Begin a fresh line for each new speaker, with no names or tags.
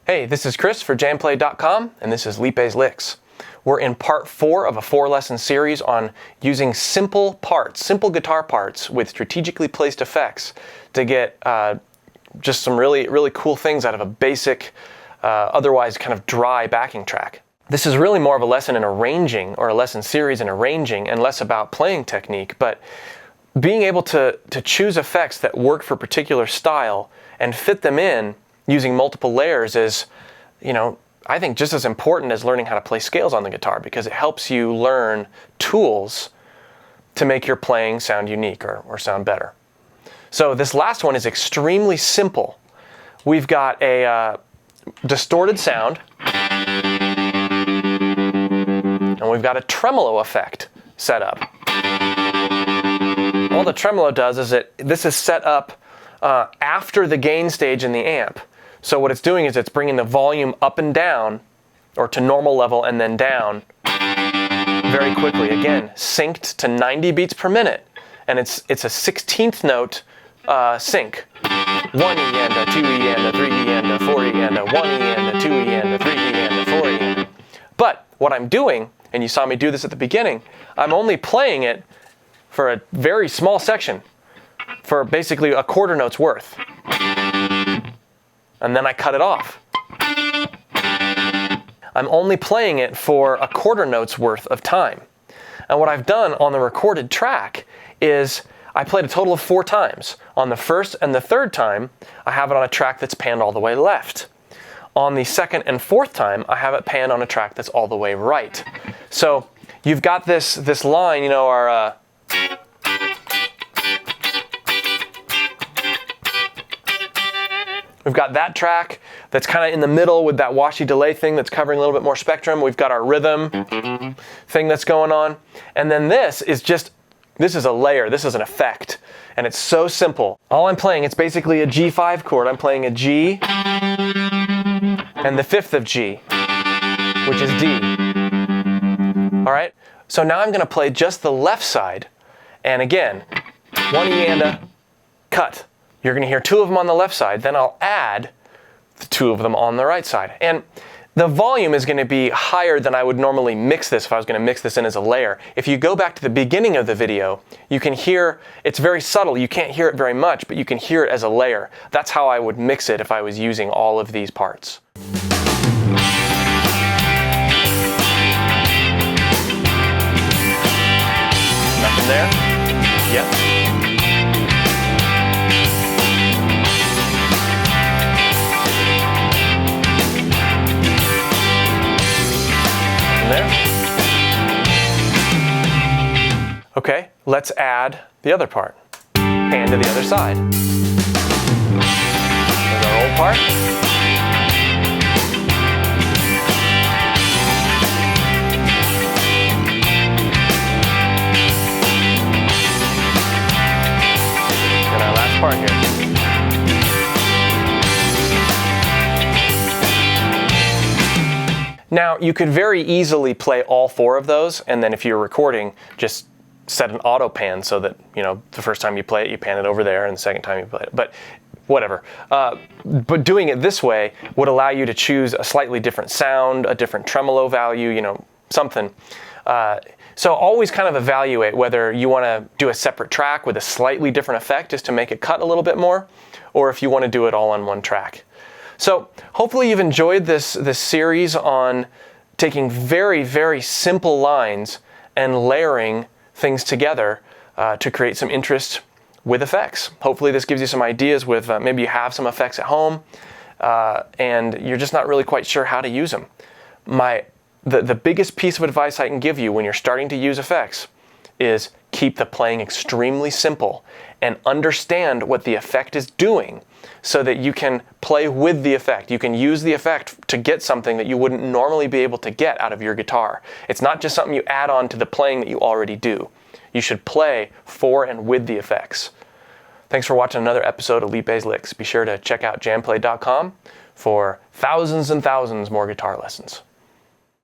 Hey, this is Chris for JamPlay.com, and this is Liepe's Licks. We're in part 4 of a 4-lesson series on using simple guitar parts with strategically placed effects to get just some really cool things out of a basic, otherwise kind of dry backing track. This is really more of a lesson in arranging, or a lesson series in arranging, and less about playing technique, but being able to choose effects that work for a particular style and fit them in using multiple layers is, I think just as important as learning how to play scales on the guitar, because it helps you learn tools to make your playing sound unique or sound better. So this last one is extremely simple. We've got a distorted sound, and we've got a tremolo effect set up. All the tremolo does is this is set up after the gain stage in the amp. So what it's doing is it's bringing the volume up and down, or to normal level and then down, very quickly. Again, synced to 90 beats per minute, and it's a 16th note sync. 1 E and a 2 E and a 3 E and a 4 E and a 1 E and a 2 E and a 3 E and a 4 E. But what I'm doing, and you saw me do this at the beginning, I'm only playing it for a very small section, for basically a quarter note's worth. And then I cut it off. I'm only playing it for a quarter note's worth of time. And what I've done on the recorded track is I played a total of 4 times. On the first and the third time, I have it on a track that's panned all the way left. On the second and fourth time, I have it panned on a track that's all the way right. So you've got this line, our we've got that track that's kind of in the middle with that washy delay thing that's covering a little bit more spectrum. We've got our rhythm thing that's going on. And then this is a layer, this is an effect. And it's so simple. All I'm playing, it's basically a G5 chord. I'm playing a G and the 5th of G, which is D. All right? So now I'm gonna play just the left side. And again, 1 E and a cut. You're going to hear 2 of them on the left side, then I'll add the 2 of them on the right side. And the volume is going to be higher than I would normally mix this if I was going to mix this in as a layer. If you go back to the beginning of the video, you can hear, it's very subtle, you can't hear it very much, but you can hear it as a layer. That's how I would mix it if I was using all of these parts. Nothing there? Yep. There. Okay, let's add the other part. Pan to the other side. There's our old part. And our last part here. Now, you could very easily play all 4 of those, and then if you're recording, just set an auto pan so that, the first time you play it, you pan it over there, and the second time you play it. But whatever. But doing it this way would allow you to choose a slightly different sound, a different tremolo value, something. So always kind of evaluate whether you want to do a separate track with a slightly different effect just to make it cut a little bit more, or if you want to do it all on one track. So hopefully you've enjoyed this series on taking very simple lines and layering things together to create some interest with effects. Hopefully this gives you some ideas with maybe you have some effects at home and you're just not really quite sure how to use them. The biggest piece of advice I can give you when you're starting to use effects is keep the playing extremely simple and understand what the effect is doing so that you can play with the effect. You can use the effect to get something that you wouldn't normally be able to get out of your guitar. It's not just something you add on to the playing that you already do. You should play for and with the effects. Thanks for watching another episode of Liepe's Licks. Be sure to check out JamPlay.com for thousands and thousands more guitar lessons.